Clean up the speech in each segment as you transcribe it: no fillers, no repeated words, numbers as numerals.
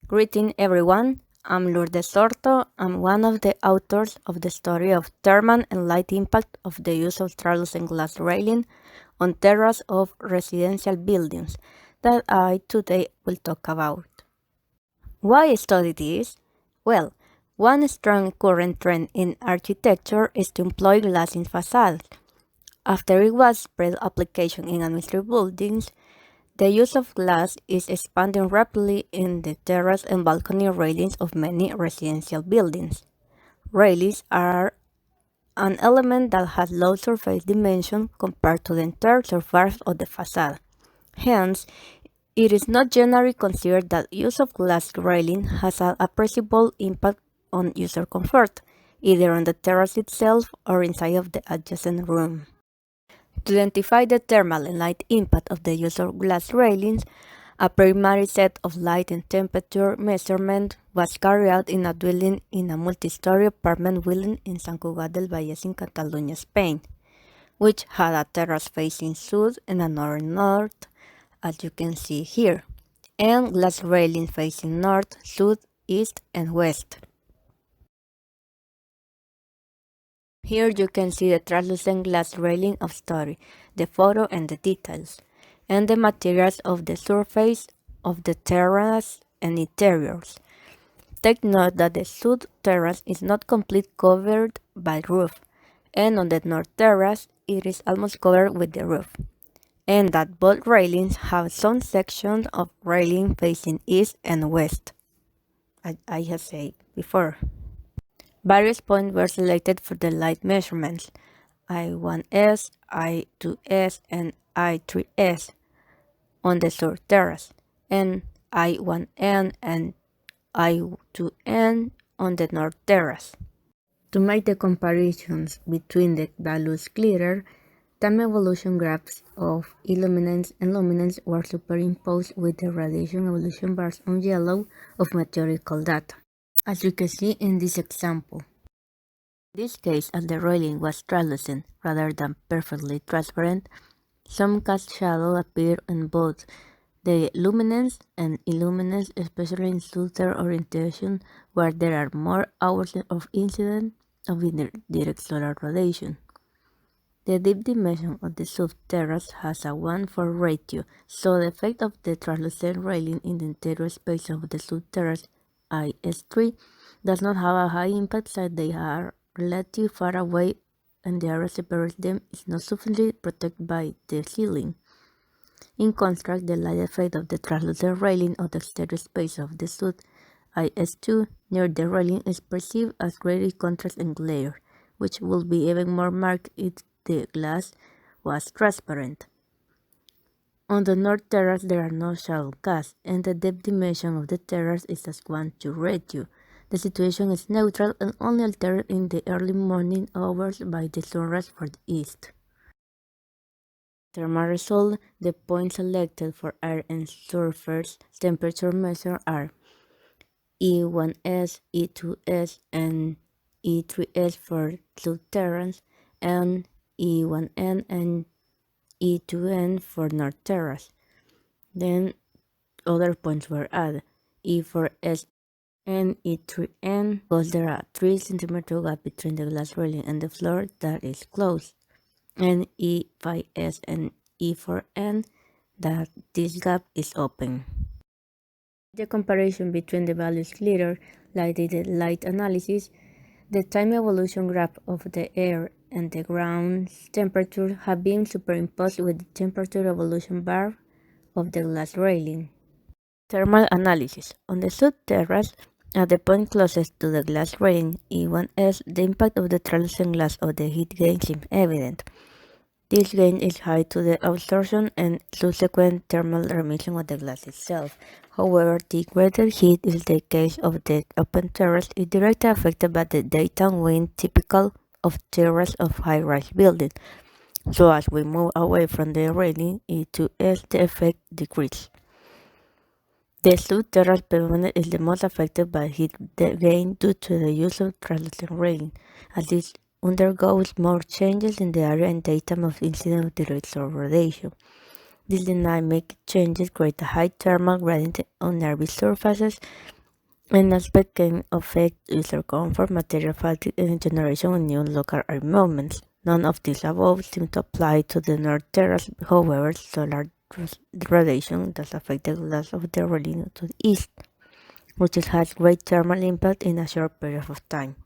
Greeting everyone, I'm Lourdes Sorto. I'm one of the authors of the story of thermal and light impact of the use of translucent glass railing on terraces of residential buildings that I today will talk about. Why study this? Well, one strong current trend in architecture is to employ glass in facades. After it was spread application in administrative buildings, the use of glass is expanding rapidly in the terrace and balcony railings of many residential buildings. Railings are an element that has low surface dimension compared to the entire surface of the facade. Hence, it is not generally considered that use of glass railing has an appreciable impact on user comfort, either on the terrace itself or inside of the adjacent room. To identify the thermal and light impact of the use of glass railings, a primary set of light and temperature measurement was carried out in a dwelling in a multi-story apartment building in Sant Cugat del Vallès in Catalonia, Spain, which had a terrace facing south and another north, as you can see here, and glass railings facing north, south, east, and west. Here you can see the translucent glass railing of story, the photo and the details, and the materials of the surface of the terrace and interiors. Take note that the south terrace is not completely covered by roof, and on the north terrace it is almost covered with the roof, and that both railings have some sections of railing facing east and west, as I have said before. Various points were selected for the light measurements, I1S, I2S, and I3S on the south terrace, and I1N and I2N on the north terrace. To make the comparisons between the values clearer, time evolution graphs of illuminance and luminance were superimposed with the radiation evolution bars on yellow of meteorological data, as you can see in this example. In this case, as the railing was translucent rather than perfectly transparent, some cast shadow appeared in both the luminance and illuminance, especially in southern orientation where there are more hours of incidence of indirect solar radiation. The deep dimension of the south terrace has a 1:4 ratio, so the effect of the translucent railing in the interior space of the south terrace, IS3, does not have a high impact since they are relatively far away and the area separating them is not sufficiently protected by the ceiling. In contrast, the light effect of the translucent railing of the exterior space of the south IS2 near the railing is perceived as greater contrast and glare, which will be even more marked if the glass was transparent. On the north terrace there are no shadow casts, and the depth dimension of the terrace is as 1:2 ratio. The situation is neutral and only altered in the early morning hours by the sunrise for the east. Thermal result, the points selected for air and surface temperature measure are E1S, E2S, and E3S for south terrace, and E1N and E2N for north terrace. Then other points were added, E4S and E3N, because there are 3 cm gap between the glass railing and the floor that is closed, and E5S and E4N, that this gap is open. The comparison between the values clearer, like the light analysis, the time evolution graph of the air and the ground's temperature have been superimposed with the temperature evolution bar of the glass railing. Thermal analysis. On the south terrace, at the point closest to the glass railing E1S, the impact of the translucent glass of the heat gain seems evident. This gain is high to the absorption and subsequent thermal emission of the glass itself. However, the greater heat is the case of the open terrace is directly affected by the daytime wind typical of terraces of high-rise buildings. So as we move away from the railing E2S, the effect decreases. The south terrace pavement is the most affected by heat gain due to the use of translucent railing, as it undergoes more changes in the area and daytime of incidence of direct solar radiation. These dynamic changes create a high thermal gradient on nearby surfaces An aspect can affect user comfort, material fatigue, and generation of new local air movements. None of these above seem to apply to the North Terrace. However, solar radiation does affect the glass of the railing to the east, which has great thermal impact in a short period of time.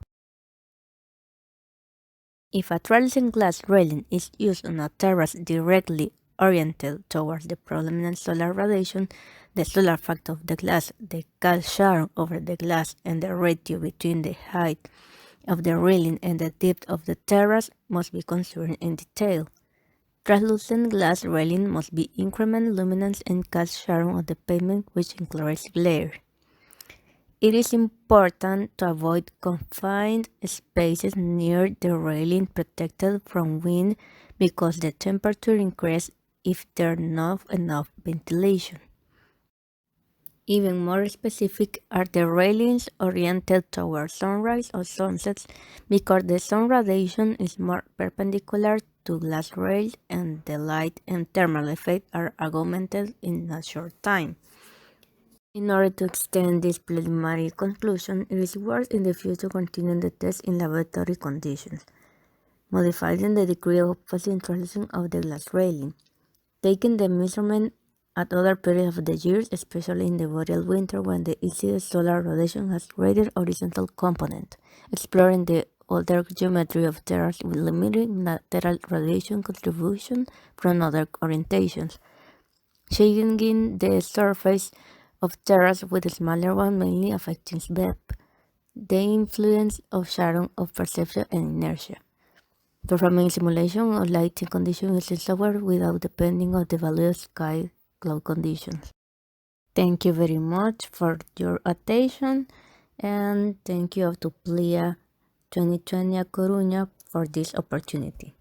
If a translucent glass railing is used on a terrace directly oriented towards the predominant solar radiation, the solar factor of the glass, the gas shadow over the glass, and the ratio between the height of the railing and the depth of the terrace must be considered in detail. Translucent glass railing must be increment luminance and gas shadow of the pavement, which includes glare. It is important to avoid confined spaces near the railing protected from wind because the temperature increases if there is not enough ventilation. Even more specific are the railings oriented towards sunrise or sunsets because the sun radiation is more perpendicular to glass rails and the light and thermal effect are augmented in a short time. In order to extend this preliminary conclusion, it is worth in the future continuing the test in laboratory conditions, modifying the degree of opacity and translucence of the glass railing, taking the measurement at other periods of the year, especially in the boreal winter when the incident solar radiation has greater horizontal component, exploring the older geometry of terrace with limited lateral radiation contribution from other orientations, shading the surface of terrace with a smaller one mainly affecting depth, the influence of shadow of perception and inertia. Performing simulation of lighting conditions in software without depending on the value of sky cloud conditions. Thank you very much for your attention and thank you to PLIA 2020 A Coruña for this opportunity.